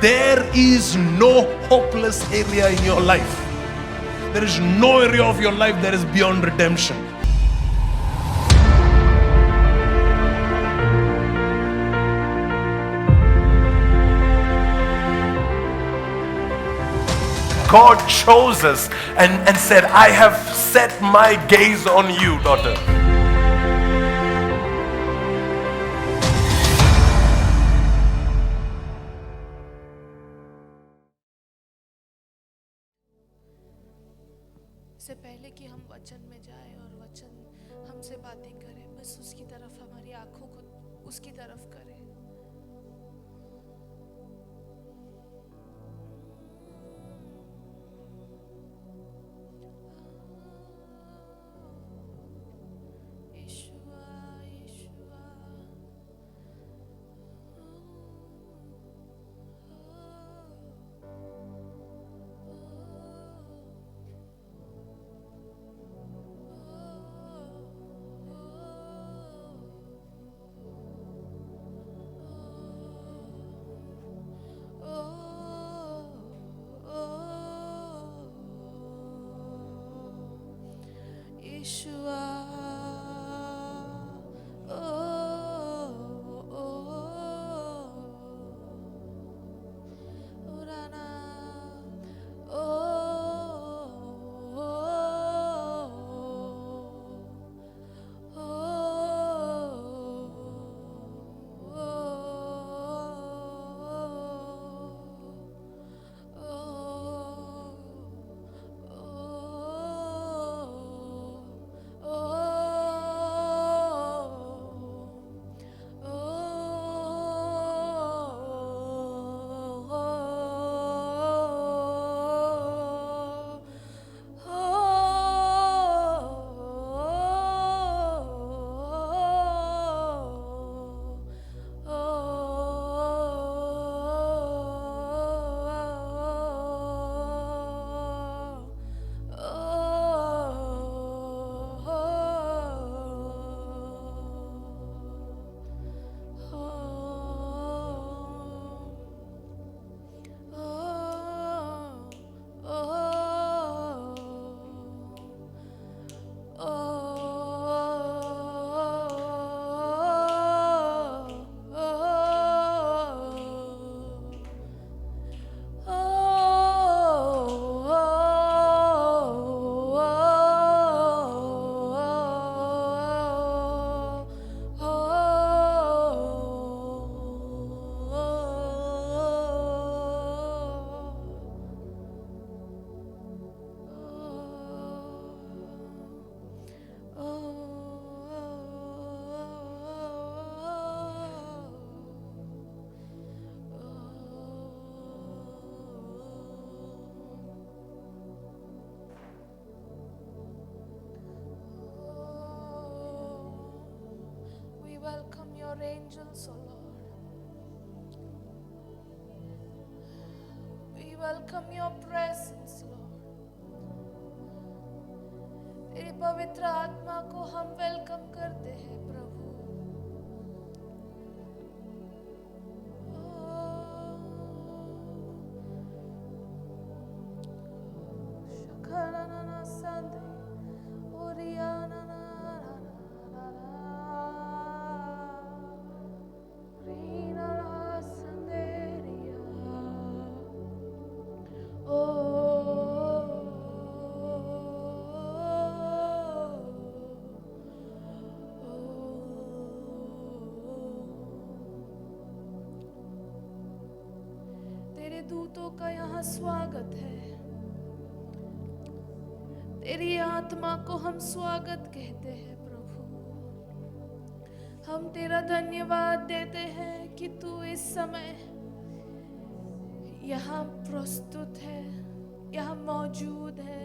there is no hopeless area in your life. There is no area of your life that is beyond redemption. God chose us and said, I have set my gaze on you, daughter. से पहले कि हम वचन में जाए और वचन हमसे बातें करे, बस उसकी तरफ हमारी आंखों को उसकी तरफ करें। Your angels, oh Lord. We welcome your presence, Lord. तेरी पवित्र आत्मा को हम वेलकम करते हैं प्रभु। शखरना संदे ओरियाना दूतों का यहाँ स्वागत है। तेरी आत्मा को हम स्वागत कहते हैं प्रभु। हम तेरा धन्यवाद देते हैं कि तू इस समय यहाँ प्रस्तुत है, यहाँ मौजूद है।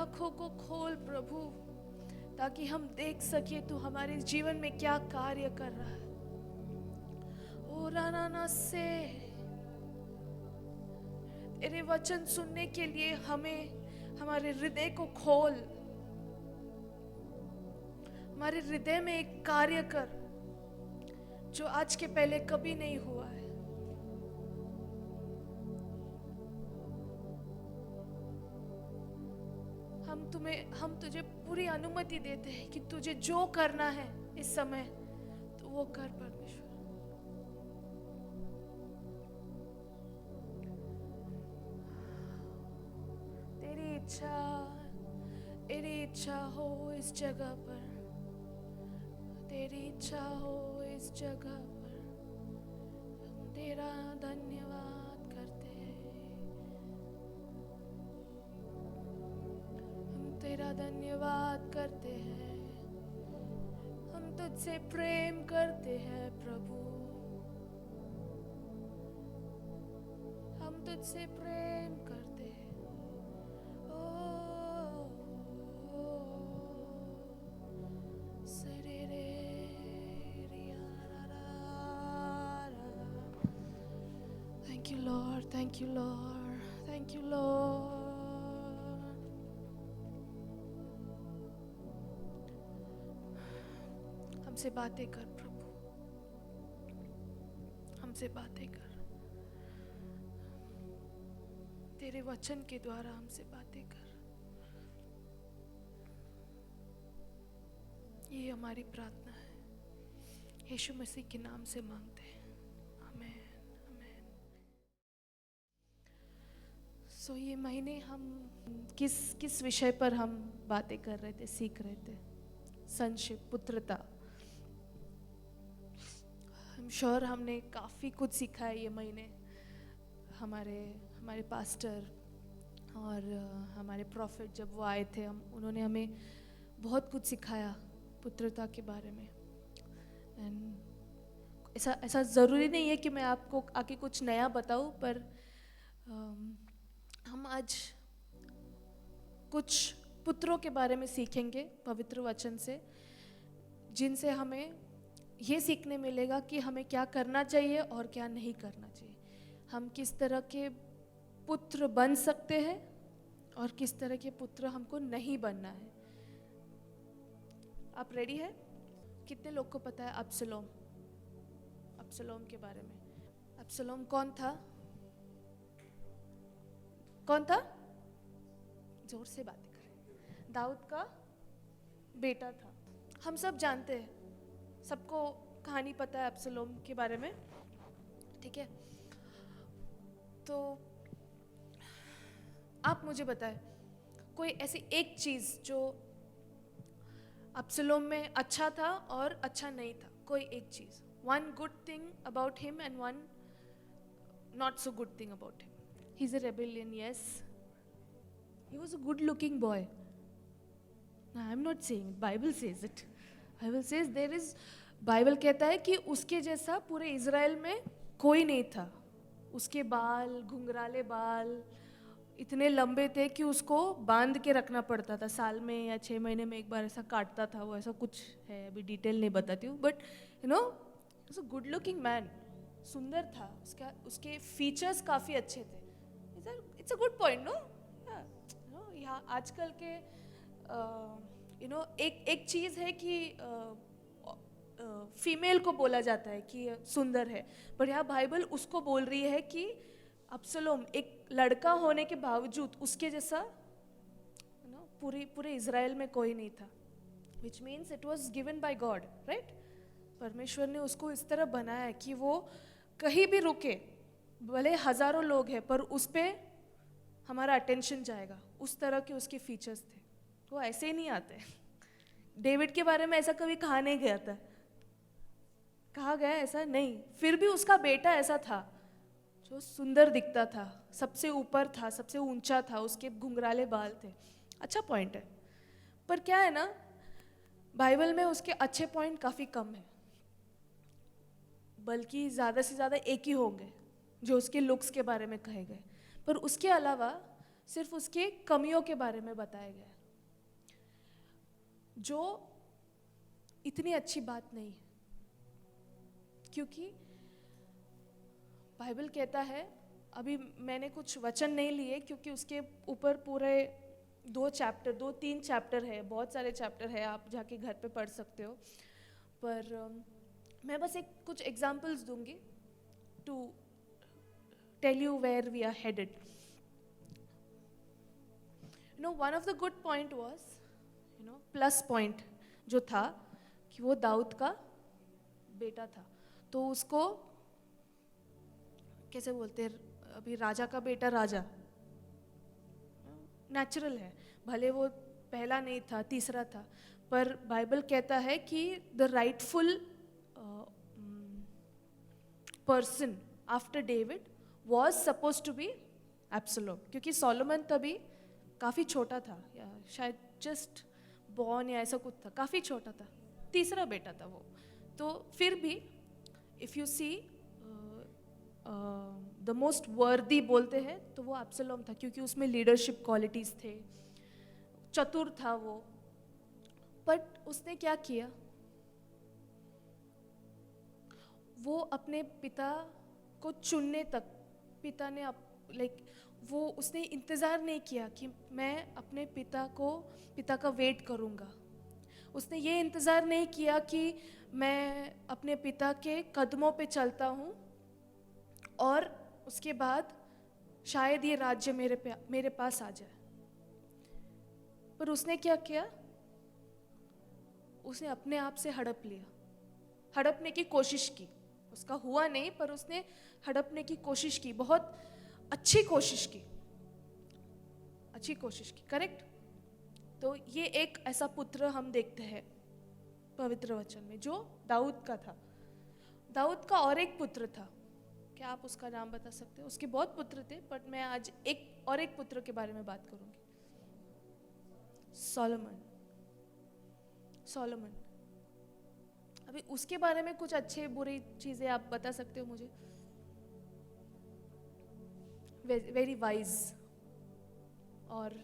आंखों को खोल प्रभु, ताकि हम देख सके तू हमारे जीवन में क्या कार्य कर रहा है। ओ राना से तेरे वचन सुनने के लिए हमें हमारे हृदय को खोल, हमारे हृदय में एक कार्य कर जो आज के पहले कभी नहीं हुआ है। हम तुझे पूरी अनुमति देते हैं कि तुझे जो करना है इस समय तो वो कर परमेश्वर। तेरी इच्छा हो इस जगह पर, तेरी इच्छा हो इस जगह पर। हम तेरा धन्यवाद करते हैं, हम तेरा धन्यवाद करते हैं, हम तुझसे प्रेम करते हैं प्रभु, हम तुझसे प्रेम करते हैं। Thank you, Lord. Thank you, Lord. Thank you, Lord. हमसे बातें कर प्रभु, हमसे बातें कर, तेरे वचन के द्वारा हमसे बातें कर। ये हमारी प्रार्थना है, यीशु मसीह के नाम से मांगते हैं, आमीन। सो ये महीने हम किस विषय पर हम बातें कर रहे थे, सीख रहे थे? संशिप, पुत्रता। I'm sure हमने काफ़ी कुछ सीखा है ये महीने। हमारे पास्टर और हमारे प्रॉफिट जब वो आए थे, उन्होंने हमें बहुत कुछ सिखाया पुत्रता के बारे में। एंड ऐसा ज़रूरी नहीं है कि मैं आपको आके कुछ नया बताऊं, पर हम आज कुछ पुत्रों के बारे में सीखेंगे पवित्र वचन से, जिनसे हमें ये सीखने मिलेगा कि हमें क्या करना चाहिए और क्या नहीं करना चाहिए। हम किस तरह के पुत्र बन सकते हैं और किस तरह के पुत्र हमको नहीं बनना है। आप रेडी है? कितने लोग को पता है अब्सलोम के बारे में? अब्सलोम कौन था? कौन था? जोर से बातें करें। दाऊद का बेटा था। हम सब जानते हैं, सबको कहानी पता है अब्सलोम के बारे में, ठीक है? तो आप मुझे बताएं कोई ऐसी एक चीज़ जो अब्सलोम में अच्छा था और अच्छा नहीं था, कोई एक चीज़। One good thing about him and one not so good thing about him. He's a rebellion, yes. He was a good looking boy. No, I'm not saying it. Bible says it. Bible says there is, Bible कहता है कि उसके जैसा पूरे Israel में कोई नहीं था। उसके बाल, घुंघराले बाल इतने लंबे थे कि उसको बांध के रखना पड़ता था। साल में या 6 महीने में एक बार ऐसा काटता था वो, ऐसा कुछ है, अभी डिटेल नहीं बताती हूँ, but you know it's a good looking man. सुंदर था, उसके फीचर्स काफ़ी अच्छे थे। It's a good point, no? यहाँ आजकल के एक चीज़ है कि फीमेल को बोला जाता है कि सुंदर है, पर यहाँ बाइबल उसको बोल रही है कि अब्सलोम एक लड़का होने के बावजूद उसके जैसा पूरे इज़राइल में कोई नहीं था, which means it was given by God, right? परमेश्वर ने उसको इस तरह बनाया कि वो कहीं भी रुके, भले हज़ारों लोग हैं, पर उस पर हमारा अटेंशन जाएगा। उस तरह के उसके फीचर्स थे। वो ऐसे ही नहीं आते। डेविड के बारे में ऐसा कभी कहा नहीं गया था, कहा गया ऐसा नहीं, फिर भी उसका बेटा ऐसा था जो सुंदर दिखता था, सबसे ऊपर था, सबसे ऊंचा था, उसके घुंघराले बाल थे। अच्छा पॉइंट है, पर क्या है ना, बाइबल में उसके अच्छे पॉइंट काफ़ी कम है, बल्कि ज़्यादा से ज़्यादा एक ही होंगे जो उसके लुक्स के बारे में कहे गए, पर उसके अलावा सिर्फ उसके कमियों के बारे में बताया गया है। जो इतनी अच्छी बात नहीं है, क्योंकि बाइबल कहता है, अभी मैंने कुछ वचन नहीं लिए क्योंकि उसके ऊपर पूरे 2-3 चैप्टर है, बहुत सारे चैप्टर है, आप जाके घर पे पढ़ सकते हो, पर मैं बस एक कुछ एग्जाम्पल्स दूंगी to tell you where we are headed. One of the good point was, plus point जो था कि वो दाऊद का बेटा था, तो उसको कैसे बोलते हैं, अभी राजा का बेटा राजा नेचुरल है, भले वो पहला नहीं था, तीसरा था, पर बाइबल कहता है कि the rightful person after David was suppose to be Absalom, क्योंकि सोलोमन तभी काफ़ी छोटा था, या शायद जस्ट बॉर्न या ऐसा कुछ था, काफ़ी छोटा था, तीसरा बेटा था वो. तो फिर भी if you see the most वर्दी बोलते हैं तो वो एब्सलोम था, क्योंकि उसमें लीडरशिप क्वालिटीज़ थे, चतुर था वो. बट उसने क्या किया, वो अपने पिता को चुनने तक, पिता ने वो उसने इंतज़ार नहीं किया कि मैं अपने पिता का वेट करूँगा. उसने ये इंतज़ार नहीं किया कि मैं अपने पिता के कदमों पे चलता हूँ और उसके बाद शायद ये राज्य मेरे पास आ जाए. पर उसने क्या किया, उसने अपने आप से हड़प लिया, हड़पने की कोशिश की. उसका हुआ नहीं, पर उसने हड़पने की कोशिश की, बहुत अच्छी कोशिश की, करेक्ट. तो ये एक ऐसा पुत्र हम देखते हैं पवित्र वचन में जो दाऊद का था. दाऊद का और एक पुत्र था, क्या आप उसका नाम बता सकते हो? उसके बहुत पुत्र थे, बट मैं आज एक पुत्र के बारे में बात करूंगी, सोलोमन. अभी उसके बारे में कुछ अच्छे बुरी चीजें आप बता सकते हो मुझे? वेरी वाइज, और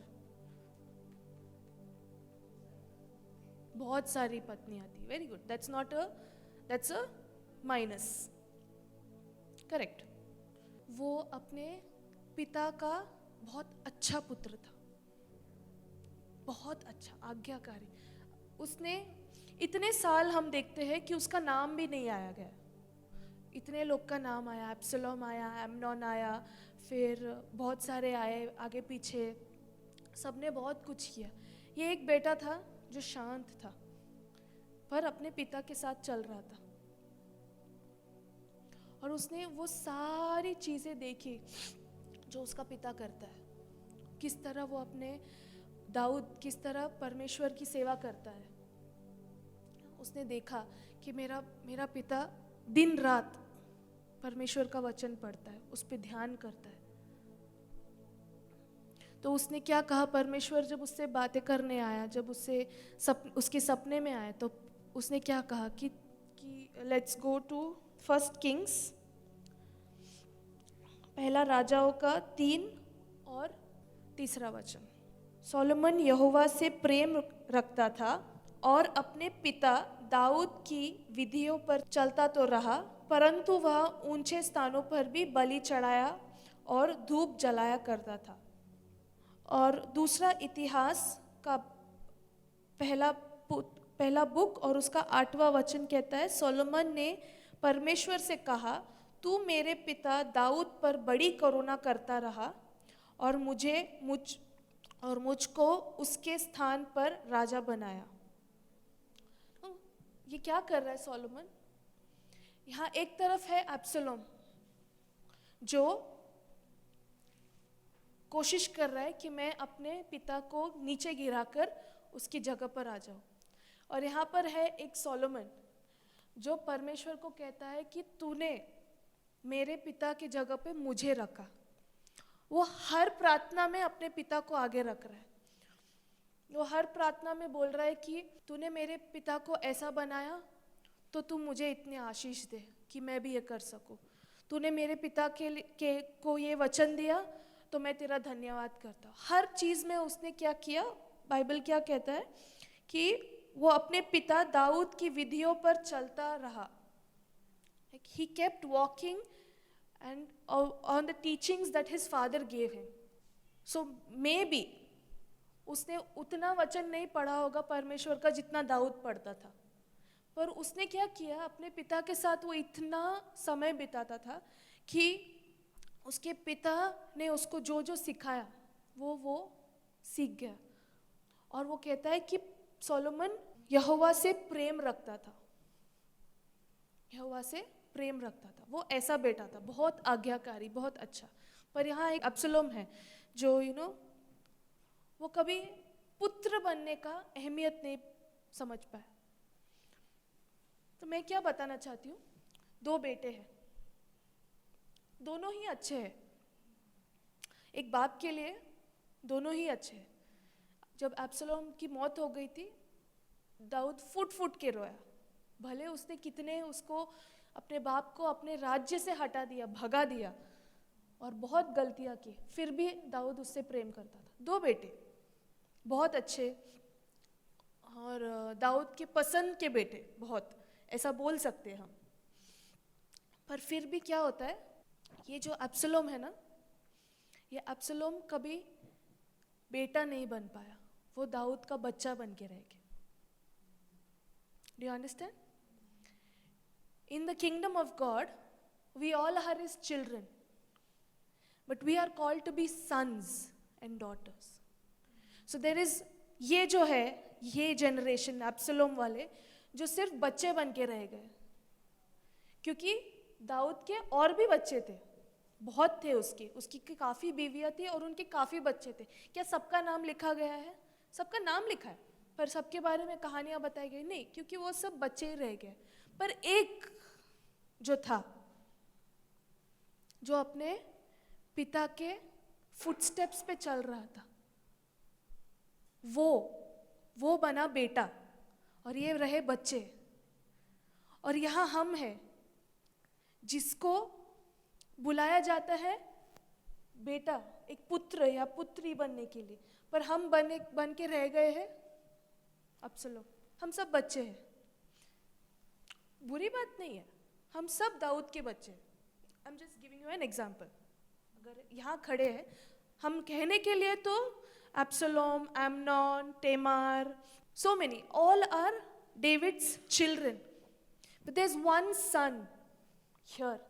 बहुत सारी पत्नियां थी. Very good, that's a minus, correct. वो अपने पिता का बहुत अच्छा पुत्र था, बहुत अच्छा, आज्ञाकारी. उसने इतने साल हम देखते हैं कि उसका नाम भी नहीं आया गया. इतने लोग का नाम आया, एब्सलोम आया, एमनोन आया, फिर बहुत सारे आए आगे पीछे, सबने बहुत कुछ किया. ये एक बेटा था जो शांत था, पर अपने पिता के साथ चल रहा था, और उसने वो सारी चीज़ें देखी जो उसका पिता करता है, किस तरह वो अपने दाऊद किस तरह परमेश्वर की सेवा करता है. उसने देखा कि मेरा पिता दिन रात परमेश्वर का वचन पढ़ता है, उस पर ध्यान करता है. तो उसने क्या कहा, परमेश्वर जब उससे बातें करने आया, जब उसके सपने में आया, तो उसने क्या कहा कि लेट्स गो टू 1 किंग्स, पहला राजाओं का 3 और 3 वचन. सोलोमन यहोवा से प्रेम रखता था और अपने पिता दाऊद की विधियों पर चलता तो रहा, परंतु वह ऊंचे स्थानों पर भी बलि चढ़ाया और धूप जलाया करता था. और दूसरा इतिहास का पहला बुक और उसका 8वां वचन कहता है, सोलोमन ने परमेश्वर से कहा, तू मेरे पिता दाऊद पर बड़ी करुणा करता रहा और मुझको उसके स्थान पर राजा बनाया. ये क्या कर रहा है सोलोमन? यहाँ एक तरफ है एब्सलोम जो कोशिश कर रहा है कि मैं अपने पिता को नीचे गिराकर उसकी जगह पर आ जाऊं, और यहाँ पर है एक सोलोमन जो परमेश्वर को कहता है कि तूने मेरे पिता की जगह पे मुझे रखा. वो हर प्रार्थना में अपने पिता को आगे रख रहा है. वो हर प्रार्थना में बोल रहा है कि तूने मेरे पिता को ऐसा बनाया तो तू मुझे इतनी आशीष दे कि मैं भी ये कर सकूं. तूने मेरे पिता को ये वचन दिया तो मैं तेरा धन्यवाद करता हूँ. हर चीज़ में उसने क्या किया, बाइबल क्या कहता है कि वो अपने पिता दाऊद की विधियों पर चलता रहा. Like he kept walking and on the teachings that his father gave him. So maybe उसने उतना वचन नहीं पढ़ा होगा परमेश्वर का जितना दाऊद पढ़ता था, पर उसने क्या किया, अपने पिता के साथ वो इतना समय बिताता था कि उसके पिता ने उसको जो जो सिखाया वो सीख गया. और वो कहता है कि सोलोमन यहोवा से प्रेम रखता था, यहोवा से प्रेम रखता था. वो ऐसा बेटा था, बहुत आज्ञाकारी, बहुत अच्छा. पर यहाँ एक अब्सलोम है जो वो कभी पुत्र बनने का अहमियत नहीं समझ पाया. तो मैं क्या बताना चाहती हूँ, 2 बेटे हैं, दोनों ही अच्छे हैं. एक बाप के लिए दोनों ही अच्छे हैं. जब अब्सलोम की मौत हो गई थी, दाऊद फुट फुट के रोया. भले उसने कितने उसको अपने बाप को अपने राज्य से हटा दिया, भगा दिया और बहुत गलतियां की, फिर भी दाऊद उससे प्रेम करता था. 2 बेटे बहुत अच्छे और दाऊद के पसंद के बेटे, बहुत ऐसा बोल सकते हैं हम. पर फिर भी क्या होता है, ये जो अब्सलोम है ना, ये अब्सलोम कभी बेटा नहीं बन पाया, वो दाऊद का बच्चा बन के रह गया. Do you understand? In the kingdom of God, we all are his children, but we are called to be sons and daughters. So there is ये जो है, ये जनरेशन अब्सलोम वाले जो सिर्फ बच्चे बन के रह गए, क्योंकि दाऊद के और भी बच्चे थे, बहुत थे. उसकी काफ़ी बीवियाँ थी और उनके काफ़ी बच्चे थे. क्या सबका नाम लिखा गया है? सबका नाम लिखा है, पर सबके बारे में कहानियाँ बताई गई नहीं, क्योंकि वो सब बच्चे ही रह गए. पर एक जो था, जो अपने पिता के फुटस्टेप्स पे चल रहा था, वो बना बेटा और ये रहे बच्चे. और यहाँ हम हैं जिसको बुलाया जाता है बेटा, एक पुत्र या पुत्री बनने के लिए, पर हम बन के रह गए हैं अब्सलोम. हम सब बच्चे हैं, बुरी बात नहीं है, हम सब दाऊद के बच्चे हैं. I am just giving you an example. अगर यहाँ खड़े हैं हम कहने के लिए तो Absalom, Amnon, Tamar, so many, all are David's children. But there's one son here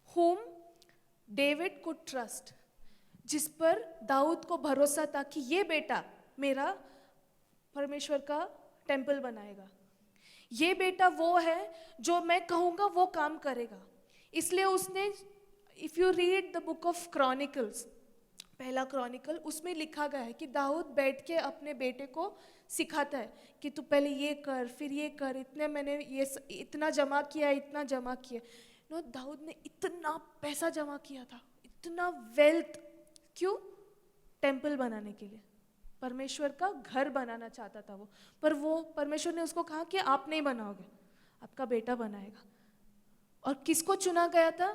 whom David could trust, जिस पर दाऊद को भरोसा था कि ये बेटा मेरा परमेश्वर का टेम्पल बनाएगा, ये बेटा वो है जो मैं कहूँगा वो काम करेगा. इसलिए उसने, if you read the book of chronicles, पहला क्रॉनिकल, उसमें लिखा गया है कि दाऊद बैठ के अपने बेटे को सिखाता है कि तू पहले ये कर, फिर ये कर, इतने मैंने ये इतना जमा किया, इतना जमा किया. नो, दाऊद ने इतना पैसा जमा किया था, इतना वेल्थ. क्यों? टेम्पल बनाने के लिए, परमेश्वर का घर बनाना चाहता था वो. पर वो परमेश्वर ने उसको कहा कि आप नहीं बनाओगे, आपका बेटा बनाएगा. और किसको चुना गया था?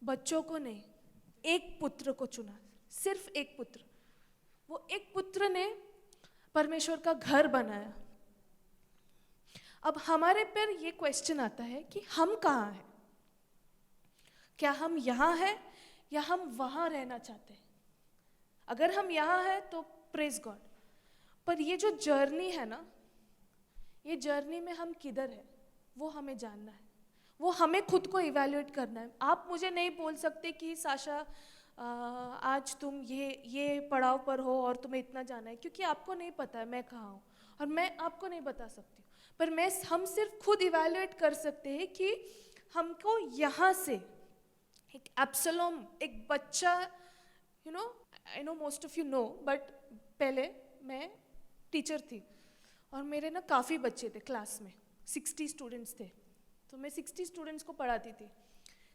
बच्चों को नहीं, एक पुत्र को चुना, सिर्फ एक पुत्र. वो एक पुत्र ने परमेश्वर का घर बनाया. अब हमारे पर ये क्वेश्चन आता है कि हम कहाँ हैं? क्या हम यहाँ हैं या हम वहाँ रहना चाहते हैं? अगर हम यहाँ हैं तो प्रेज गॉड. पर ये जो जर्नी है ना, ये जर्नी में हम किधर हैं वो हमें जानना है, वो हमें खुद को इवैल्यूएट करना है. आप मुझे नहीं बोल सकते कि साशा आज तुम ये पड़ाव पर हो और तुम्हें इतना जाना है, क्योंकि आपको नहीं पता है मैं कहाँ हूँ और मैं आपको नहीं बता सकती हूँ. पर हम सिर्फ खुद इवैल्यूएट कर सकते हैं कि हमको यहाँ से एक एब्सलोम, एक बच्चा, you know, I know most of you know, but पहले मैं टीचर थी और मेरे ना काफ़ी बच्चे थे क्लास में, 60 स्टूडेंट्स थे. तो मैं 60 स्टूडेंट्स को पढ़ाती थी,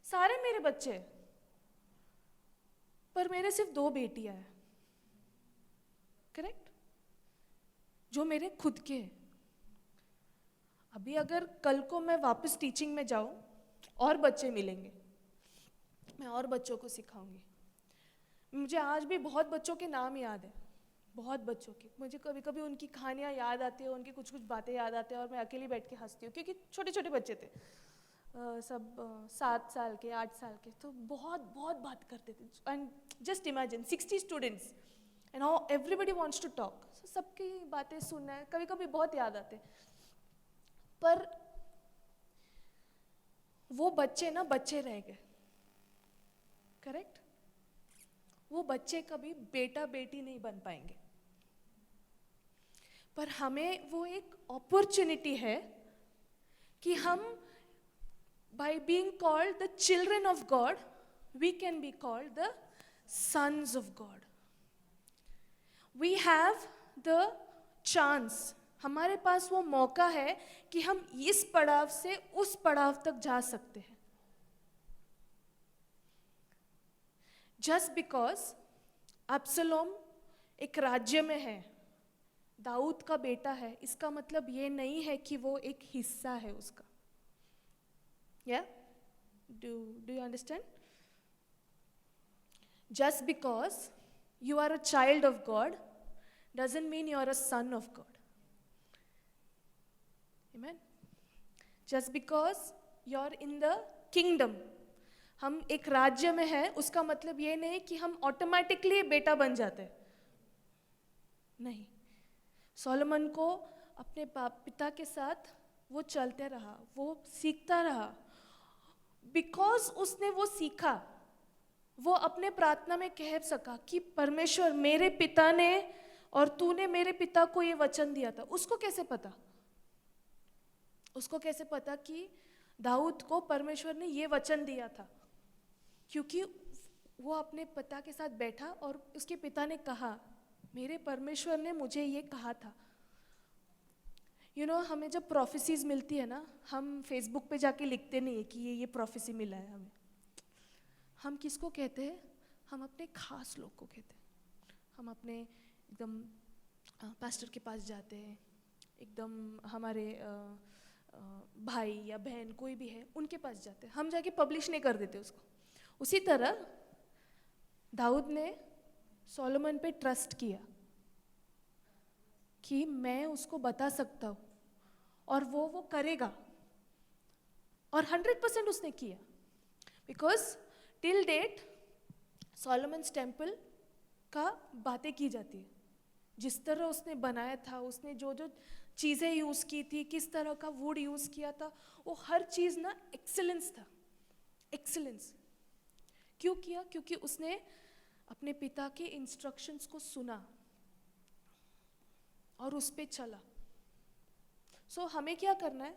सारे मेरे बच्चे हैं, पर मेरे सिर्फ 2 बेटियां हैं, करेक्ट, जो मेरे खुद के हैं. अभी अगर कल को मैं वापस टीचिंग में जाऊं और बच्चे मिलेंगे, मैं और बच्चों को सिखाऊंगी. मुझे आज भी बहुत बच्चों के नाम याद है, बहुत बच्चों की। मुझे कभी कभी उनकी कहानियाँ याद आती है, उनकी कुछ कुछ बातें याद आती हैं और मैं अकेली बैठ के हंसती हूँ, क्योंकि छोटे छोटे बच्चे थे, सब 7 साल के, 8 साल के, तो बहुत बहुत बात करते थे। And just imagine 60 students and how everybody wants to talk. सबकी बातें सुनना है, कभी कभी बहुत याद आते हैं। पर वो बच्चे ना बच्चे रह गए, करेक्ट? वो बच्चे कभी बेटा बेटी नहीं बन पाएंगे। पर हमें वो एक अपॉर्चुनिटी है कि हम, by being called the children of God, we can be called the sons of God. We have the chance, हमारे पास वो मौका है कि हम इस पड़ाव से उस पड़ाव तक जा सकते हैं। Just because अब्सलोम एक राज्य में है, दाऊद का बेटा है, इसका मतलब ये नहीं है कि वो एक हिस्सा है उसका। Yeah? Do you understand? Just because you are a child of God doesn't mean you are a son of God. Amen? Just because you're in the kingdom, हम एक राज्य में हैं, उसका मतलब ये नहीं कि हम ऑटोमेटिकली बेटा बन जाते हैं। नहीं, सोलोमन को अपने पिता के साथ वो चलते रहा, वो सीखता रहा। बिकॉज उसने वो सीखा, वो अपने प्रार्थना में कह सका कि परमेश्वर, मेरे पिता ने और तूने मेरे पिता को ये वचन दिया था। उसको कैसे पता? उसको कैसे पता कि दाऊद को परमेश्वर ने ये वचन दिया था? क्योंकि वो अपने पिता के साथ बैठा और उसके पिता ने कहा, मेरे परमेश्वर ने मुझे ये कहा था। हमें जब प्रोफेसीज मिलती है ना, हम फेसबुक पे जाके लिखते नहीं है कि ये प्रोफेसी मिला है हमें। हम किसको कहते हैं? हम अपने खास लोग को कहते हैं। हम अपने एकदम पास्टर के पास जाते हैं, एकदम हमारे भाई या बहन कोई भी है उनके पास जाते हैं, हम जाके पब्लिश नहीं कर देते उसको। उसी तरह दाऊद ने सोलोमन पे ट्रस्ट किया कि मैं उसको बता सकता हूँ और वो करेगा, और 100% उसने किया। Because till date Solomon's temple का बातें की जाती है, जिस तरह उसने बनाया था, उसने जो जो चीज़ें यूज़ की थी, किस तरह का वुड यूज़ किया था, वो हर चीज़ ना एक्सीलेंस था, एक्सीलेंस। क्यों किया? क्योंकि उसने अपने पिता के इंस्ट्रक्शंस को सुना और उस पे चला। सो हमें क्या करना है?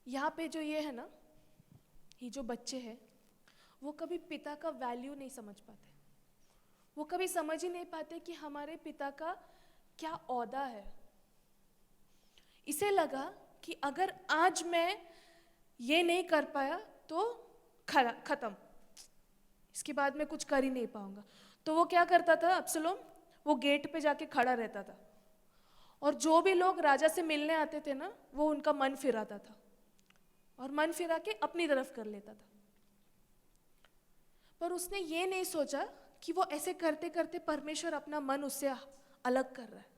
यहाँ पे जो ये है ना, ये जो बच्चे हैं, वो कभी पिता का वैल्यू नहीं समझ पाते। वो कभी समझ ही नहीं पाते कि हमारे पिता का क्या औहदा है। इसे लगा कि अगर आज मैं ये नहीं कर पाया तो खत्म, इसके बाद मैं कुछ कर ही नहीं पाऊंगा। तो वो क्या करता था अब्सलोम? वो गेट पे जाके खड़ा रहता था और जो भी लोग राजा से मिलने आते थे ना, वो उनका मन फिराता था और मन फिरा के अपनी तरफ कर लेता था। पर उसने ये नहीं सोचा कि वो ऐसे करते करते परमेश्वर अपना मन उससे अलग कर रहा है।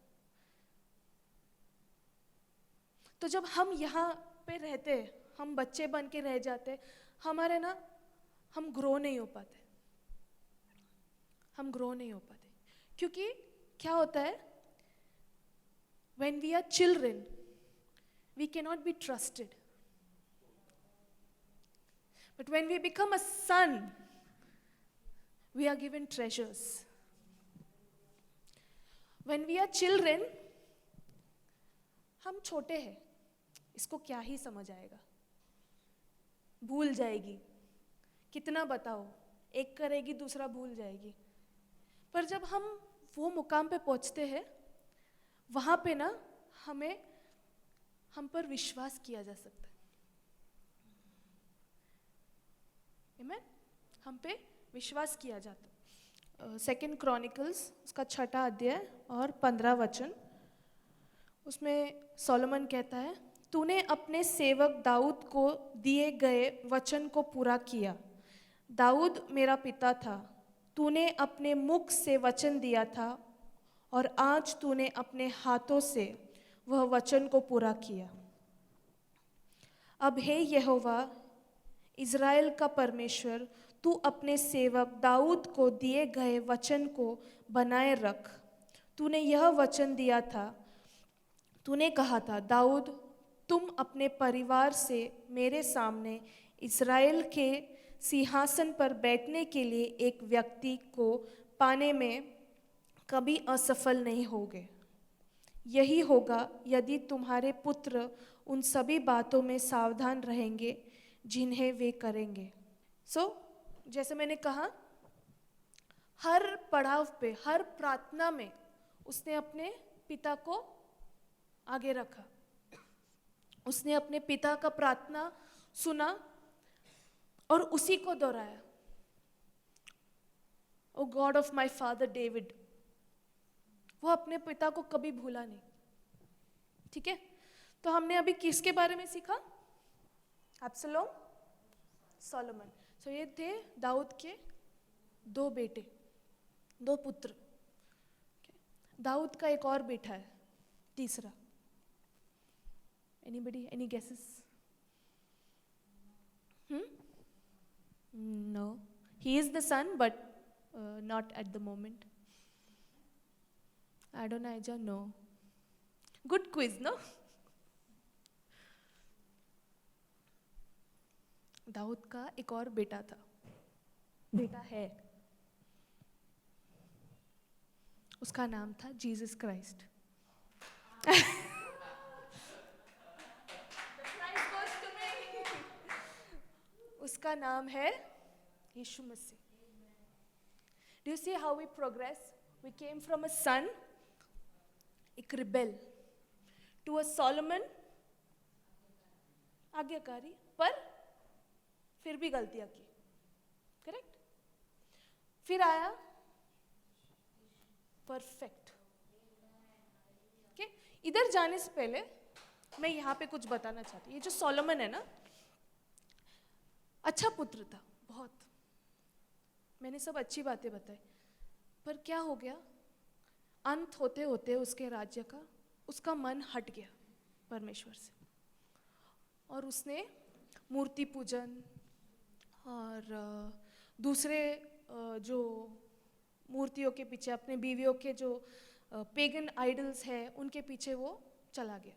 तो जब हम यहाँ पे रहते, हम बच्चे बन के रह जाते, हमारे ना हम ग्रो नहीं हो पाते, हम ग्रो नहीं हो पाते। क्योंकि क्या होता है, when we are children we cannot be trusted, but when we become a son we are given treasures. When we are children, हम छोटे हैं, इसको क्या ही समझ आएगा, भूल जाएगी, कितना बताओ, एक करेगी दूसरा भूल जाएगी। पर जब हम वो मुकाम पे पहुंचते हैं, वहाँ पे ना हम पर विश्वास किया जा सकता है। आमेन? हम पे विश्वास किया जाता है। 2 क्रॉनिकल्स उसका 6 अध्याय और 15 वचन, उसमें सोलोमन कहता है, तूने अपने सेवक दाऊद को दिए गए वचन को पूरा किया। दाऊद मेरा पिता था, तूने अपने मुख से वचन दिया था और आज तूने अपने हाथों से वह वचन को पूरा किया। अब हे यहोवा इज़राइल का परमेश्वर, तू अपने सेवक दाऊद को दिए गए वचन को बनाए रख। तूने यह वचन दिया था, तूने कहा था, दाऊद तुम अपने परिवार से मेरे सामने इज़राइल के सिंहासन पर बैठने के लिए एक व्यक्ति को पाने में कभी असफल नहीं होगे। यही होगा यदि तुम्हारे पुत्र उन सभी बातों में सावधान रहेंगे जिन्हें वे करेंगे। जैसे मैंने कहा, हर पड़ाव पे, हर प्रार्थना में उसने अपने पिता को आगे रखा। उसने अपने पिता का प्रार्थना सुना और उसी को दोहराया। O God of my father David, वो अपने पिता को कभी भूला नहीं। ठीक है, तो हमने अभी किसके बारे में सीखा? अब्सलोम, सोलोमन। ये थे दाऊद के दो बेटे, दो पुत्र। दाऊद का एक और बेटा है, तीसरा। Anybody, any guesses? No, he is the son, but not at the moment. Adonijah, no. Good quiz, no? Dawood का एक और बेटा था, बेटा है, उसका नाम था जीसस क्राइस्ट। उसका नाम है यीशु मसीह। Do you see how we progress? We came from a son, एक रिबेल, to a Solomon, आज्ञाकारी, पर फिर भी गलतियां की, करेक्ट? फिर आया परफेक्ट। ओके, इधर जाने से पहले मैं यहाँ पे कुछ बताना चाहती हूँ। ये जो सोलोमन है ना, अच्छा पुत्र था बहुत, मैंने सब अच्छी बातें बताई, पर क्या हो गया? अंत होते होते उसके राज्य का, उसका मन हट गया परमेश्वर से, और उसने मूर्ति पूजन और दूसरे जो मूर्तियों के पीछे, अपने बीवियों के जो पेगन आइडल्स है उनके पीछे वो चला गया।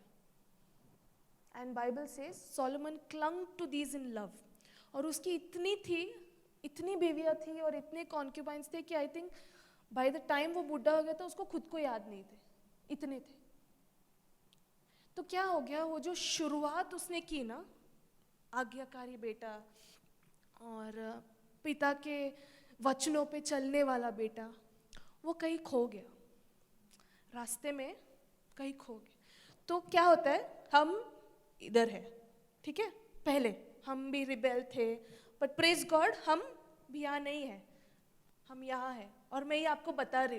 एंड बाइबल से Solomon clung to these in love, और उसकी इतनी बीवियाँ थी और इतने कॉन्क्यूबाइंस थे कि I think by the time वो बूढ़ा हो गया था उसको खुद को याद नहीं थे, इतने थे। तो क्या हो गया, वो जो शुरुआत उसने की ना, आज्ञाकारी बेटा और पिता के वचनों पे चलने वाला बेटा, वो कहीं खो गया, रास्ते में कहीं खो गया। तो क्या होता है, हम इधर है, ठीक है, पहले हम भी रिबेल थे, बट प्रेज गॉड हम भी यहाँ नहीं है, हम यहाँ है। और मैं ये आपको बता रही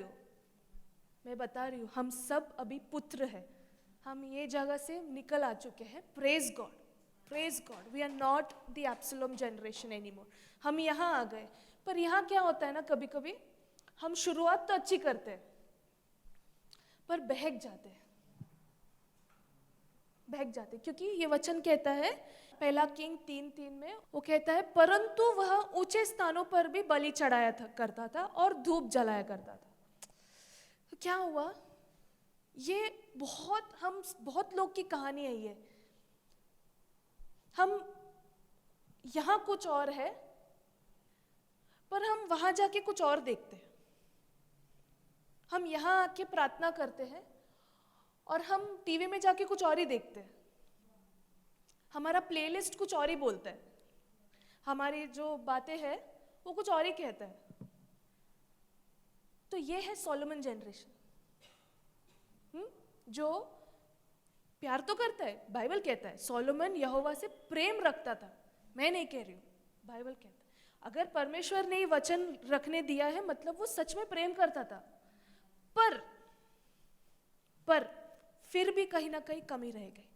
हूँ, हम सब अभी पुत्र है, हम ये जगह से निकल आ चुके हैं। Praise God, we are not the Absalom generation anymore, हम यहाँ आ गए। पर यहाँ क्या होता है ना, कभी कभी हम शुरुआत तो अच्छी करते हैं पर बहक जाते हैं, क्योंकि ये वचन कहता है, पहला किंग 3:3 में वो कहता है, परंतु वह ऊंचे स्थानों पर भी बलि चढ़ाया करता था और धूप जलाया करता था। तो क्या हुआ, ये बहुत लोग की कहानी है ये। हम यहाँ कुछ और है, पर हम वहां जाके कुछ और देखते हैं। हम यहाँ आके प्रार्थना करते हैं और हम टीवी में जाके कुछ और ही देखते हैं। हमारा प्लेलिस्ट कुछ और ही बोलता है, हमारी जो बातें हैं वो कुछ और ही कहता है। तो ये है सोलोमन जनरेशन, जो प्यार तो करता है। बाइबल कहता है सोलोमन यहोवा से प्रेम रखता था, मैं नहीं कह रही हूँ, बाइबल कहता है। अगर परमेश्वर ने वचन रखने दिया है मतलब वो सच में प्रेम करता था, पर फिर भी कहीं ना कहीं कमी रह गई।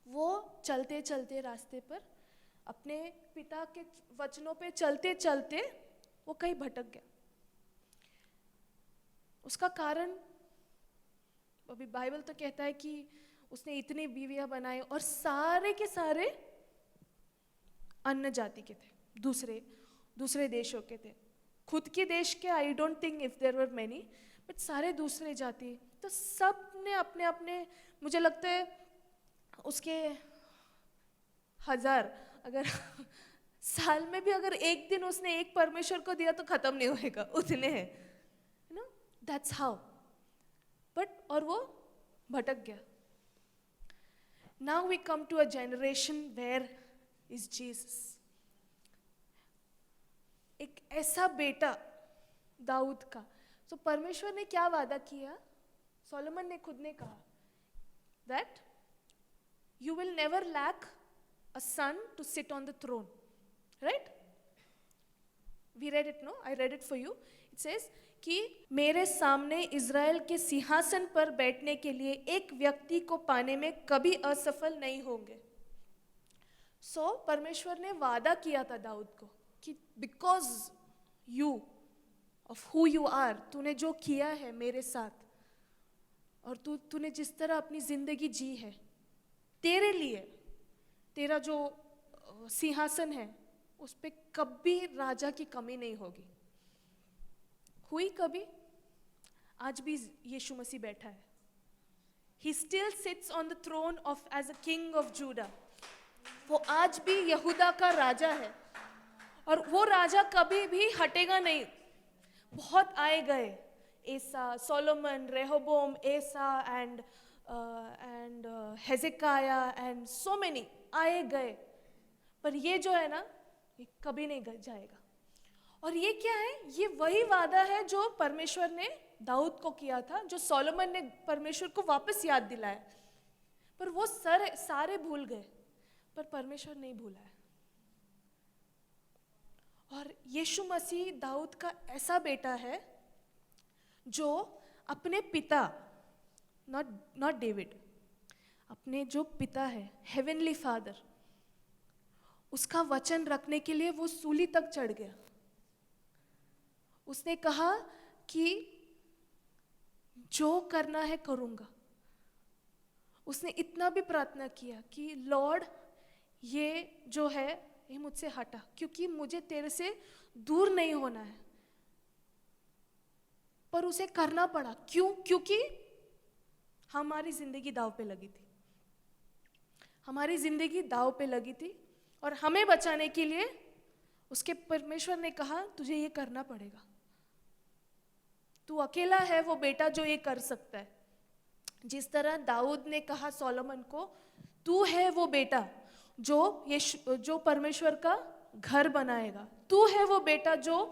वो चलते चलते रास्ते पर अपने पिता के वचनों पे चलते चलते वो कहीं भटक गया। उसका कारण, अभी बाइबल तो कहता है कि उसने इतनी बीवियां बनाई और सारे के सारे अन्य जाति के थे, दूसरे दूसरे देशों के थे। खुद के देश के I don't think if there were many, but सारे दूसरे जाति। तो सब ने अपने अपने, मुझे लगता है उसके 1000, अगर साल में भी अगर एक दिन उसने एक परमेश्वर को दिया तो खत्म नहीं होएगा, उतने हैं, you know, that's how. But और वो भटक गया। Now we come to a generation where is Jesus. एक ऐसा बेटा दाऊद का। तो परमेश्वर ने क्या वादा किया? सोलोमन ने खुद ने कहा that you will never lack a son to sit on the throne, right? We read it, no, I read it for you. It says कि मेरे सामने इज़राइल के सिंहासन पर बैठने के लिए एक व्यक्ति को पाने में कभी असफल नहीं होंगे। सो परमेश्वर ने वादा किया था दाऊद को कि because you of who you are, तूने जो किया है मेरे साथ और तूने जिस तरह अपनी जिंदगी जी है, तेरे लिए तेरा जो सिंहासन है उस पे कभी राजा की कमी नहीं होगी। हुई कभी? आज भी यीशु मसीह बैठा है। He still sits on the throne of as a king of Judah. वो आज भी यहूदा का राजा है और वो राजा कभी भी हटेगा नहीं। बहुत आए गए, एसा, सोलोमन, रेहोबोम, एसा एंड हेजेकाया एंड सो मेनी आए गए, पर ये जो है ना, ये कभी नहीं जाएगा। और ये क्या है? ये वही वादा है जो परमेश्वर ने दाऊद को किया था, जो सोलोमन ने परमेश्वर को वापस याद दिलाया। पर वो सारे भूल गए, पर परमेश्वर नहीं भूला है। और यीशु मसीह दाऊद का ऐसा बेटा है जो अपने पिता, नॉट डेविड, अपने जो पिता है, हेवनली फादर, उसका वचन रखने के लिए वो सूली तक चढ़ गया। उसने कहा कि जो करना है करूंगा। उसने इतना भी प्रार्थना किया कि लॉर्ड, ये जो है ये मुझसे हटा, क्योंकि मुझे तेरे से दूर नहीं होना है। पर उसे करना पड़ा। क्यों? क्योंकि हमारी जिंदगी दांव पे लगी थी। हमारी जिंदगी दांव पे लगी थी और हमें बचाने के लिए उसके परमेश्वर ने कहा तुझे ये करना पड़ेगा। तू अकेला है वो बेटा जो ये कर सकता है। जिस तरह दाऊद ने कहा सोलोमन को, तू है वो बेटा जो परमेश्वर का घर बनाएगा। तू है वो बेटा जो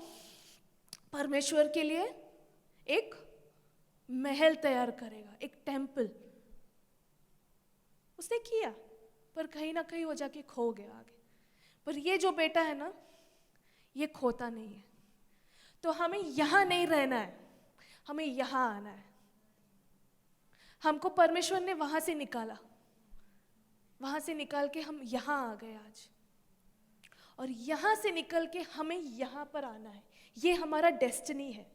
परमेश्वर के लिए एक महल तैयार करेगा, एक टेम्पल। उसने किया, पर कहीं ना कहीं वो जाके खो गया आगे। पर ये जो बेटा है ना, ये खोता नहीं है। तो हमें यहाँ नहीं रहना है, हमें यहाँ आना है। हमको परमेश्वर ने वहां से निकाला, वहां से निकाल के हम यहाँ आ गए आज। और यहाँ से निकल के हमें यहाँ पर आना है। ये हमारा डेस्टिनी है।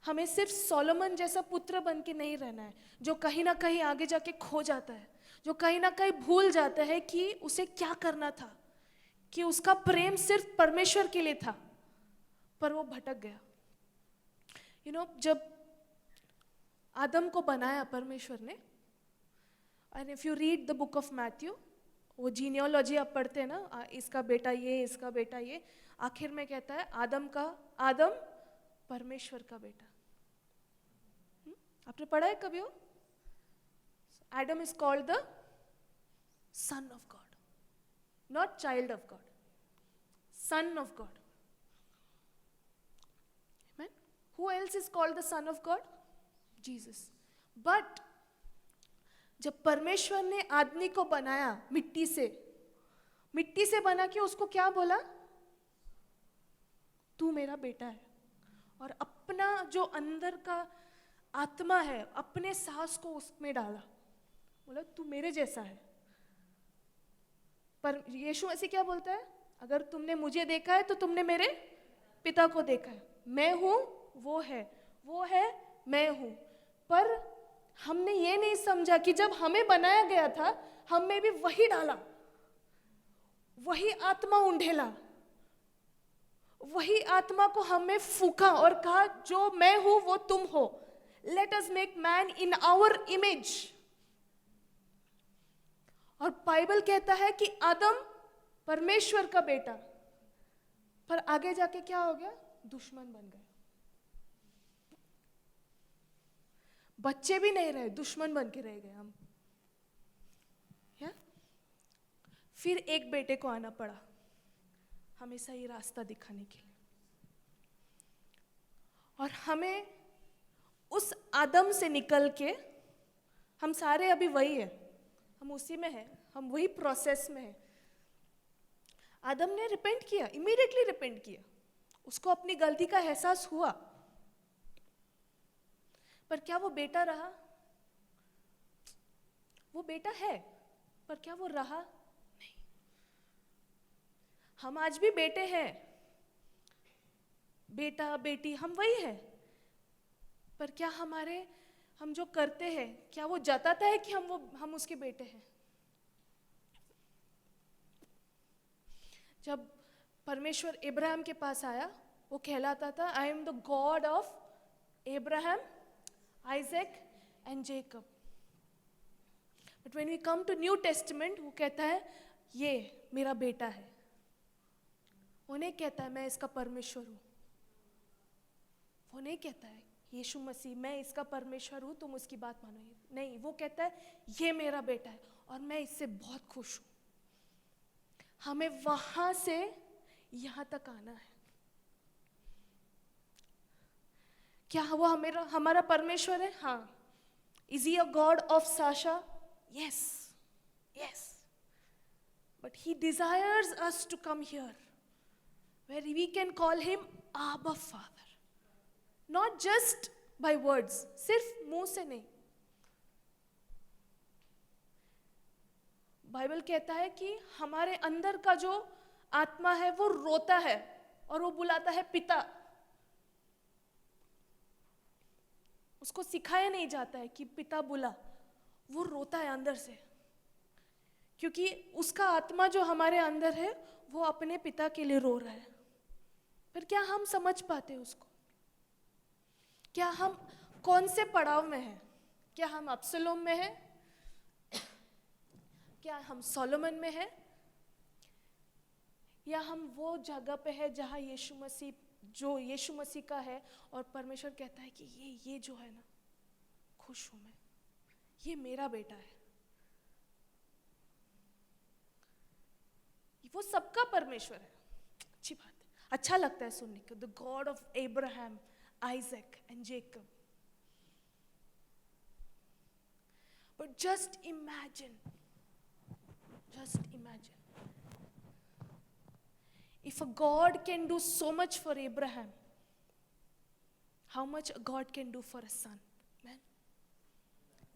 हमें सिर्फ सोलोमन जैसा पुत्र बन के नहीं रहना है, जो कहीं ना कहीं आगे जाके खो जाता है, जो कहीं ना कहीं भूल जाता है कि उसे क्या करना था, कि उसका प्रेम सिर्फ परमेश्वर के लिए था, पर वो भटक गया। जब आदम को बनाया परमेश्वर ने, and if you read the book of Matthew, वो जीनियोलॉजी आप पढ़ते हैं ना, इसका बेटा ये, इसका बेटा ये, आखिर में कहता है आदम परमेश्वर का बेटा। आपने पढ़ा है कभी वो? Adam is called the son of God, not child of God, son of God. Amen. Who else is called the son of God? Jesus. But जब परमेश्वर ने आदमी को बनाया मिट्टी से बना के उसको क्या बोला? तू मेरा बेटा है। और अपना जो अंदर का आत्मा है, अपने सांस को उसमें डाला, बोला तू मेरे जैसा है। पर यीशु मसीह क्या बोलता है? अगर तुमने मुझे देखा है तो तुमने मेरे पिता को देखा है। मैं हूं वो है मैं हूं। पर हमने ये नहीं समझा कि जब हमें बनाया गया था, हम में भी वही डाला, वही आत्मा उंडेला, वही आत्मा को हमें फूका और कहा जो मैं हूं वो तुम हो। Let us make man in our image. और बाइबल कहता है कि आदम परमेश्वर का बेटा, पर आगे जाके क्या हो गया? दुश्मन बन गए। बच्चे भी नहीं रहे, दुश्मन बन के रह गए हम। या? फिर एक बेटे को आना पड़ा हमें सही रास्ता दिखाने के लिए। और हमें उस आदम से निकल के, हम सारे अभी वही है, हम उसी में हैं, हम वही प्रोसेस में हैं। आदम ने रिपेंट किया, इमीडिएटली रिपेंट किया, उसको अपनी गलती का एहसास हुआ, पर क्या वो बेटा रहा? वो बेटा है, पर क्या वो रहा? नहीं। हम आज भी बेटे हैं, बेटा बेटी हम वही है, पर क्या हम जो करते हैं क्या वो जताता है कि हम उसके बेटे हैं? जब परमेश्वर इब्राहिम के पास आया, वो कहलाता था I am the God of Abraham, Isaac and Jacob. But when we come to New Testament, वो कहता है ये मेरा बेटा है। वो नहीं कहता है मैं इसका परमेश्वर हूं। वो नहीं कहता है यीशु मसीह मैं इसका परमेश्वर हूं, तुम उसकी बात मानो। नहीं, वो कहता है ये मेरा बेटा है और मैं इससे बहुत खुश हूं। हमें वहां से यहां तक आना है। क्या वो हमारा परमेश्वर है? हाँ। Is he a God of Sasha? Yes, yes. But he desires us to come here where we can call him Abba father. Not just by words, सिर्फ मुंह से नहीं। बाइबल कहता है कि हमारे अंदर का जो आत्मा है वो रोता है और वो बुलाता है पिता। उसको सिखाया नहीं जाता है कि पिता बुला, वो रोता है अंदर से, क्योंकि उसका आत्मा जो हमारे अंदर है वो अपने पिता के लिए रो रहा है। पर क्या हम समझ पाते हैं उसको? क्या हम कौन से पड़ाव में हैं? क्या हम अब्सलोम में हैं? क्या हम सोलोमन में हैं? या हम वो जगह पे है जहां यीशु मसीह का है और परमेश्वर कहता है कि ये जो है ना, खुश हूं मैं, ये मेरा बेटा है। वो सबका परमेश्वर है। अच्छी बात है, अच्छा लगता है सुनने को। The God of Abraham, Isaac and Jacob. But just imagine, if a God can do so much for Abraham, how much a God can do for a son? Man,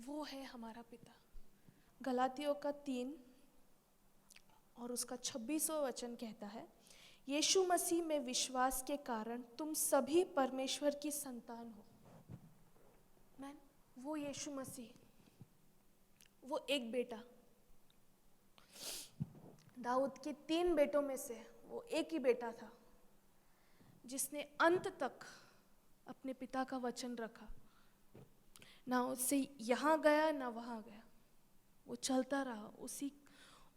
वो है हमारा पिता। गलातियों का 3 और उसका 26वां वचन कहता है, यीशु मसीह में विश्वास के कारण तुम सभी परमेश्वर की संतान हो। मैन, वो यीशु मसीह, वो एक बेटा, दाऊद के 3 बेटों में से वो एक ही बेटा था जिसने अंत तक अपने पिता का वचन रखा। ना उससे यहाँ गया ना वहाँ गया, वो चलता रहा,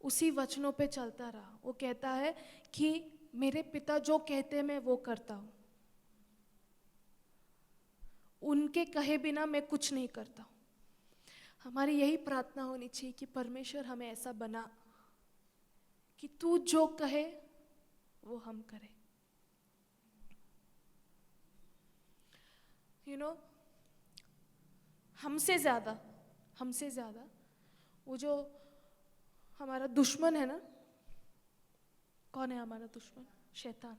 उसी वचनों पे चलता रहा। वो कहता है कि मेरे पिता जो कहते हैं मैं वो करता हूँ, उनके कहे बिना मैं कुछ नहीं करता हूँ। हमारी यही प्रार्थना होनी चाहिए कि परमेश्वर हमें ऐसा बना कि तू जो कहे वो हम करें। You know, हमसे ज्यादा वो जो हमारा दुश्मन है ना, कौन है हमारा दुश्मन? शैतान।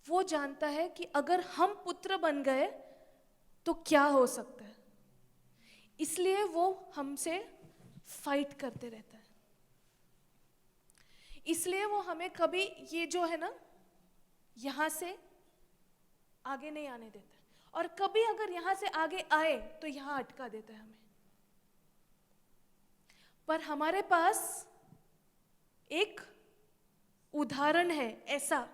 वो जानता है कि अगर हम पुत्र बन गए तो क्या हो सकता है, इसलिए वो हमसे फाइट करते रहता है। इसलिए वो हमें कभी ये जो है ना, यहां से आगे नहीं आने देता। और कभी अगर यहाँ से आगे आए तो यहाँ अटका देता है हमें। पर हमारे पास एक उदाहरण है ऐसा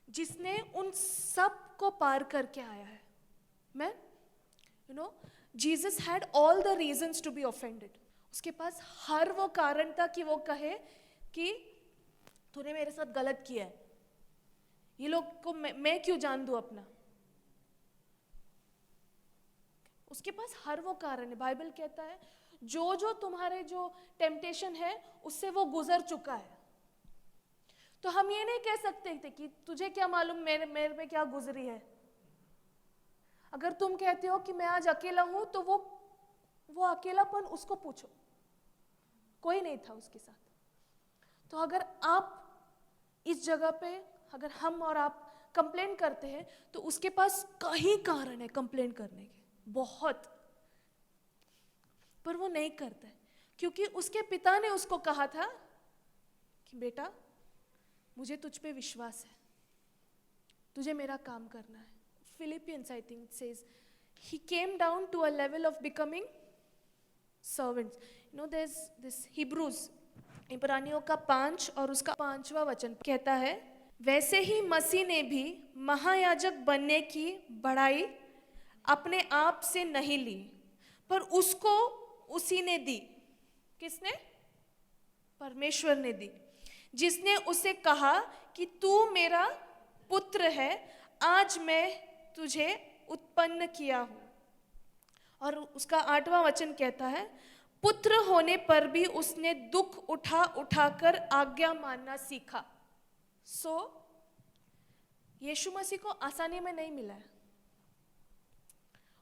जिसने उन सब को पार करके आया है। मैं Jesus had all the reasons to be offended. उसके पास हर वो कारण था कि वो कहे कि तूने मेरे साथ गलत किया है, ये लोग को मैं क्यों जान दूं अपना। उसके पास हर वो कारण है। बाइबल कहता है जो तुम्हारे जो टेम्पटेशन है उससे वो गुजर चुका है। तो हम ये नहीं कह सकते थे कि तुझे क्या मालूम मेरे में क्या गुजरी है। अगर तुम कहते हो कि मैं आज अकेला हूं तो वो अकेलापन उसको पूछो, कोई नहीं था उसके साथ। तो अगर आप इस जगह पे, अगर हम और आप कंप्लेन करते हैं तो उसके पास कई कारण है कंप्लेन करने के, बहुत। पर वो नहीं करता है क्योंकि उसके पिता ने उसको कहा था कि बेटा मुझे तुझ पे विश्वास है, तुझे मेरा काम करना है। Philippians, I think it says, he came down to a level of becoming servants. There's this Hebrews, इब्रानियों का 5 और उसका 5वां वचन कहता है, वैसे ही मसीह ने भी महायाजक बनने की बड़ाई अपने आप से नहीं ली, पर उसको उसी ने दी। किसने? परमेश्वर ने दी, जिसने उसे कहा कि तू मेरा पुत्र है, आज मैं तुझे उत्पन्न किया हूं। और उसका 8वां वचन कहता है, पुत्र होने पर भी उसने दुख उठाकर आज्ञा मानना सीखा। यीशु मसीह को आसानी में नहीं मिला है।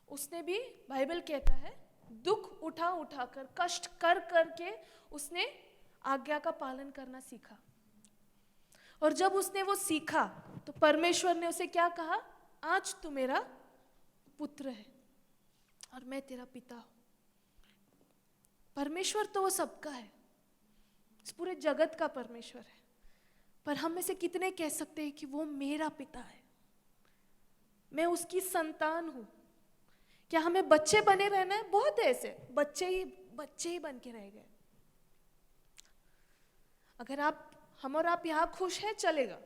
उसने भी, बाइबल कहता है, दुख उठाकर कष्ट करके उसने आज्ञा का पालन करना सीखा। और जब उसने वो सीखा तो परमेश्वर ने उसे क्या कहा? आज तू मेरा पुत्र है और मैं तेरा पिता हूं। परमेश्वर तो वो सबका है, इस पूरे जगत का परमेश्वर है। पर हम में से कितने कह सकते हैं कि वो मेरा पिता है, मैं उसकी संतान हूं। क्या हमें बच्चे बने रहना है? बहुत है ऐसे बच्चे ही बन के रह गए। अगर हम और आप यहाँ खुश हैं चलेगा।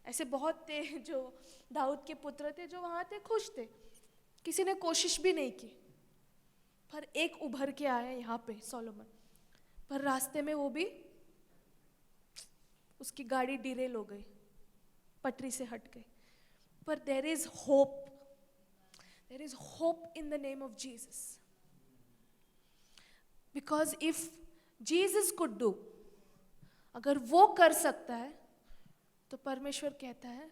ऐसे बहुत थे जो दाऊद के पुत्र थे, जो वहाँ थे, खुश थे, किसी ने कोशिश भी नहीं की। पर एक उभर के आया यहाँ पे, सोलोमन। पर रास्ते में वो भी, उसकी गाड़ी डिरेल हो गई, पटरी से हट गई। पर there is hope in the name of Jesus. Because if Jesus could do, अगर वो कर सकता है तो परमेश्वर कहता है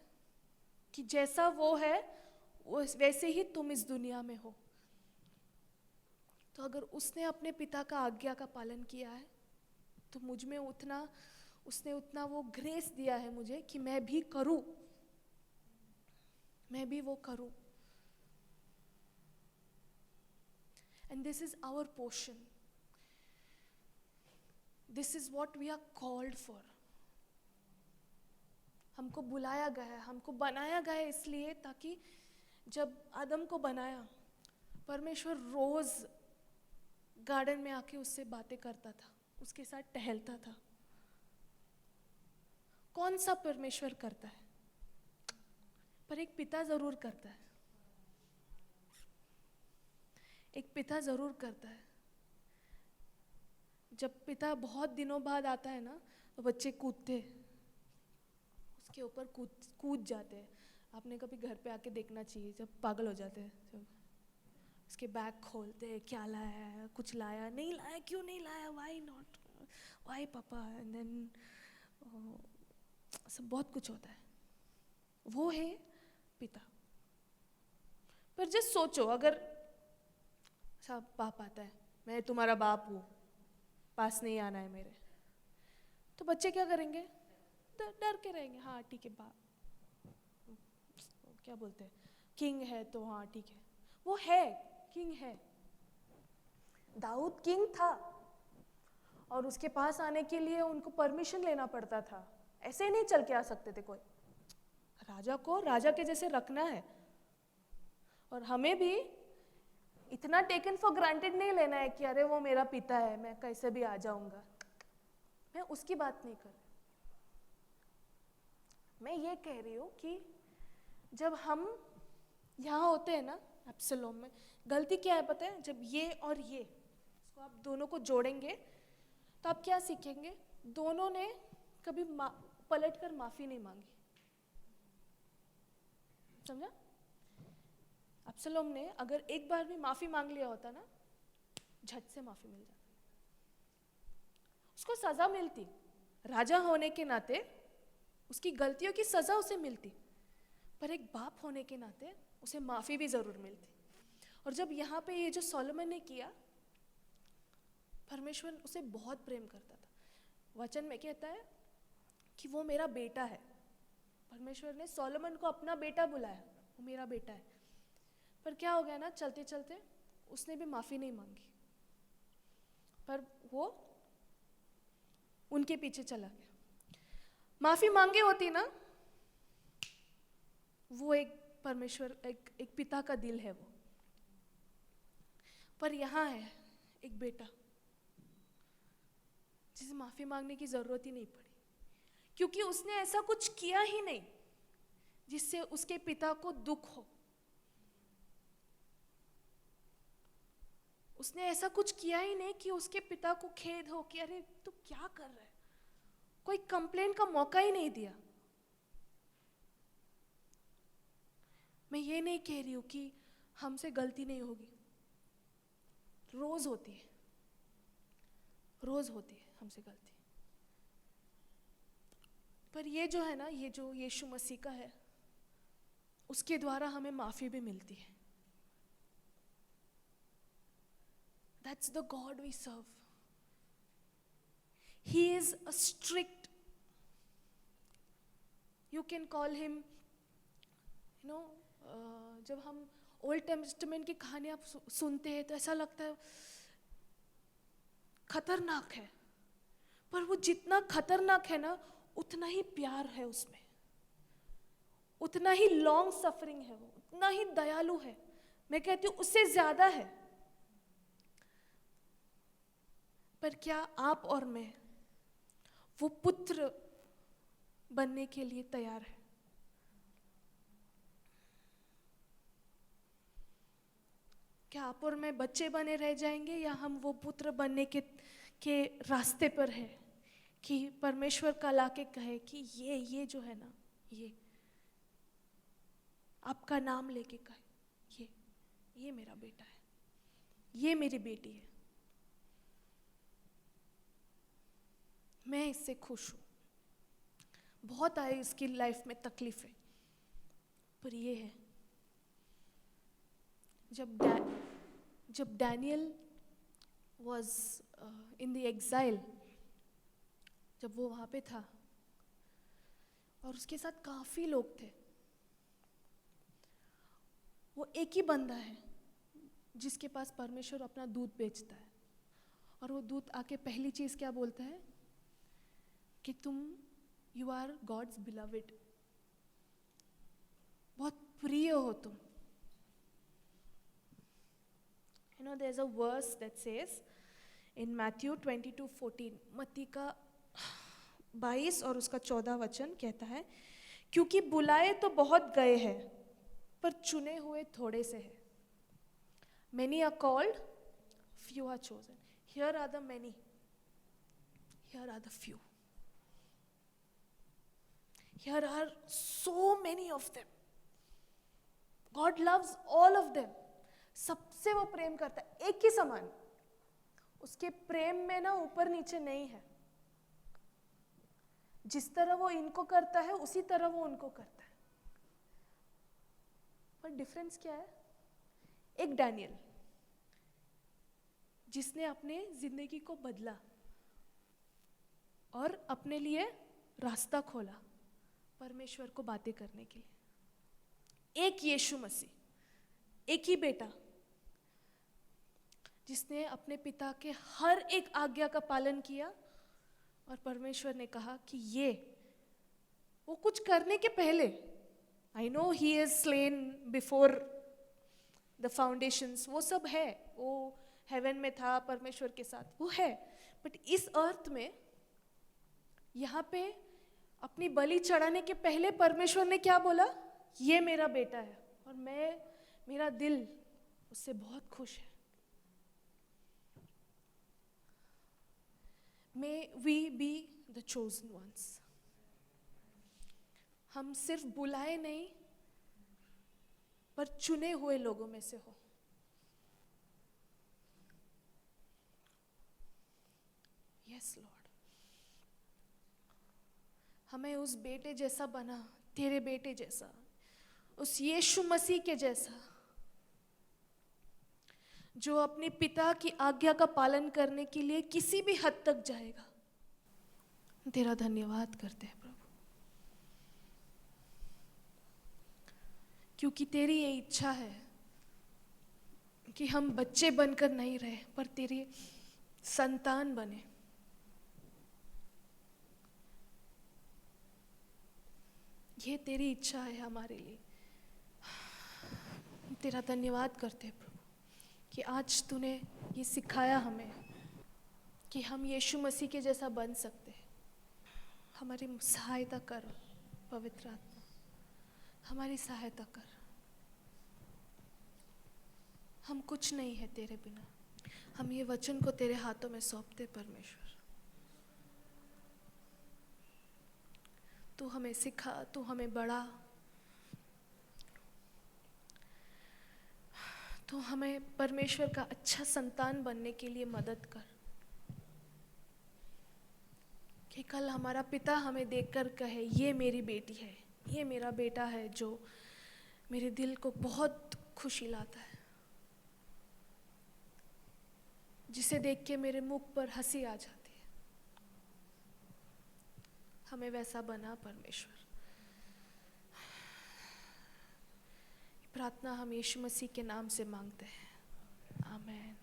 कि जैसा वो है वैसे ही तुम इस दुनिया में हो। तो अगर उसने अपने पिता का आज्ञा का पालन किया है तो मुझ में उसने उतना वो ग्रेस दिया है मुझे कि मैं भी वो करूं। And this is our portion, this is what we are called for. हमको बुलाया गया है, हमको बनाया गया है इसलिए ताकि जब आदम को बनाया, परमेश्वर रोज गार्डन में आके उससे बातें करता था, उसके साथ टहलता था। कौन सा परमेश्वर करता है? पर एक पिता जरूर करता है, एक पिता जरूर करता है। जब पिता बहुत दिनों बाद आता है ना, तो बच्चे कूदते, उसके ऊपर कूद जाते हैं। आपने कभी घर पे आके देखना चाहिए, जब पागल हो जाते हैं, जब उसके बैग खोलते हैं, क्या लाया है, कुछ लाया, नहीं लाया, क्यों नहीं लाया, वाई नॉट, वाई पापा, एंड देन सब बहुत कुछ होता है। वो है पिता। पर जस्ट सोचो, अगर सब बाप आता है, मैं तुम्हारा बाप हूँ, पास नहीं आना है मेरे, तो बच्चे क्या करेंगे? डर के रहेंगे। हाँ ठीक है, बाप क्या बोलते हैं, किंग है तो हाँ ठीक है, वो है किंग है। दाऊद किंग था और उसके पास आने के लिए उनको परमिशन लेना पड़ता था, ऐसे ही नहीं चल के आ सकते थे कोई। राजा को राजा के जैसे रखना है, और हमें भी इतना टेकन फॉर ग्रांटेड नहीं लेना है कि अरे वो मेरा पिता है, मैं कैसे भी आ जाऊंगा। मैं उसकी बात नहीं कर रही, मैं ये कह रही हूँ कि जब हम यहाँ होते हैं ना एब्सलोम में, गलती क्या है पता है? जब ये और ये इसको आप दोनों को जोड़ेंगे तो आप क्या सीखेंगे? दोनों ने कभी पलट कर माफी नहीं मांगी। समझा? अब्सलोम ने अगर एक बार भी माफी मांग लिया होता ना, झट से माफी मिल जाती, उसको सजा मिलती, राजा होने के नाते उसकी गलतियों की सजा उसे मिलती, पर एक बाप होने के नाते उसे माफी भी जरूर मिलती। और जब यहाँ पे ये जो सोलोमन ने किया, परमेश्वर उसे बहुत प्रेम करता था। वचन में कहता है कि वो मेरा बेटा है। परमेश्वर ने सोलोमन को अपना बेटा बुलाया, वो मेरा बेटा है। पर क्या हो गया ना, चलते चलते उसने भी माफी नहीं मांगी, पर वो उनके पीछे चला गया। माफी मांगे होती ना, वो एक परमेश्वर, एक पिता का दिल है वो। पर यहाँ है एक बेटा जिसे माफी मांगने की जरूरत ही नहीं पड़ी, क्योंकि उसने ऐसा कुछ किया ही नहीं जिससे उसके पिता को दुख हो। उसने ऐसा कुछ किया ही नहीं कि उसके पिता को खेद हो कि अरे तू क्या कर रहा है। कोई कंप्लेंट का मौका ही नहीं दिया। मैं ये नहीं कह रही हूं कि हमसे गलती नहीं होगी, रोज होती है, रोज होती है हमसे गलती। पर ये जो है ना, ये जो यीशु मसीह का है, उसके द्वारा हमें माफी भी मिलती है। That's the God we serve. He is a strict, you can call him, जब हम ओल्ड टेस्टामेंट की कहानियां सुनते हैं तो ऐसा लगता है खतरनाक है, पर वो जितना खतरनाक है ना, उतना ही प्यार है उसमें, उतना ही लॉन्ग सफरिंग है वो, उतना ही दयालु है। मैं कहती हूँ उससे ज्यादा है। पर क्या आप और मैं वो पुत्र बनने के लिए तैयार है? क्या आप और मैं बच्चे बने रह जाएंगे, या हम वो पुत्र बनने के रास्ते पर है कि परमेश्वर का लाके कहे कि ये जो है ना, ये आपका नाम लेके कहे ये मेरा बेटा है, ये मेरी बेटी है, मैं इससे खुश हूं। बहुत आए इसकी लाइफ में तकलीफें, पर ये है, जब Daniel was in the exile, जब वो वहां पे था और उसके साथ काफी लोग थे, वो एक ही बंदा है जिसके पास परमेश्वर अपना दूध बेचता है, और वो दूध आके पहली चीज क्या बोलता है कि यू आर गॉड्स बिलवेड, बहुत प्रिय हो तुम। There's a verse that says in Matthew 22:14, मत्ती का 22 और उसका 14 वचन कहता है, क्योंकि बुलाए तो बहुत गए हैं पर चुने हुए थोड़े से हैं। Many are called, few are chosen. Here are the many, here are the few. Here are so many of them. God loves all of them. सबसे वो प्रेम करता है एक ही समान। उसके प्रेम में ना ऊपर नीचे नहीं है। जिस तरह वो इनको करता है उसी तरह वो उनको करता है। पर डिफरेंस क्या है? एक डैनियल जिसने अपने जिंदगी को बदला और अपने लिए रास्ता खोला परमेश्वर को बातें करने के लिए। एक यीशु मसीह, एक ही बेटा जिसने अपने पिता के हर एक आज्ञा का पालन किया, और परमेश्वर ने कहा कि ये वो कुछ करने के पहले, I know he is slain before the foundations, वो सब है, वो हेवन में था परमेश्वर के साथ, वो है। बट इस अर्थ में यहाँ पे अपनी बलि चढ़ाने के पहले परमेश्वर ने क्या बोला? ये मेरा बेटा है और मेरा दिल उससे बहुत खुश है। May we be the chosen ones. हम सिर्फ बुलाए नहीं, पर चुने हुए लोगों में से हो। यस लॉर्ड, हमें उस बेटे जैसा बना, तेरे बेटे जैसा, उस यीशु मसीह के जैसा, जो अपने पिता की आज्ञा का पालन करने के लिए किसी भी हद तक जाएगा। तेरा धन्यवाद करते हैं प्रभु, क्योंकि तेरी ये इच्छा है कि हम बच्चे बनकर नहीं रहे, पर तेरी संतान बने। ये तेरी इच्छा है हमारे लिए। तेरा धन्यवाद करते हैं प्रभु कि आज तूने ये सिखाया हमें कि हम यीशु मसीह के जैसा बन सकते हैं। हमारी सहायता कर पवित्र आत्मा, हमारी सहायता कर। हम कुछ नहीं है तेरे बिना। हम ये वचन को तेरे हाथों में सौंपते परमेश्वर। तू हमें सिखा, तू हमें बढ़ा, तो हमें परमेश्वर का अच्छा संतान बनने के लिए मदद कर, कि कल हमारा पिता हमें देखकर कहे ये मेरी बेटी है, ये मेरा बेटा है, जो मेरे दिल को बहुत खुशी लाता है, जिसे देख के मेरे मुख पर हंसी आ जाती है। हमें वैसा बना परमेश्वर। प्रार्थना हम यीशु मसीह के नाम से मांगते हैं, आमीन।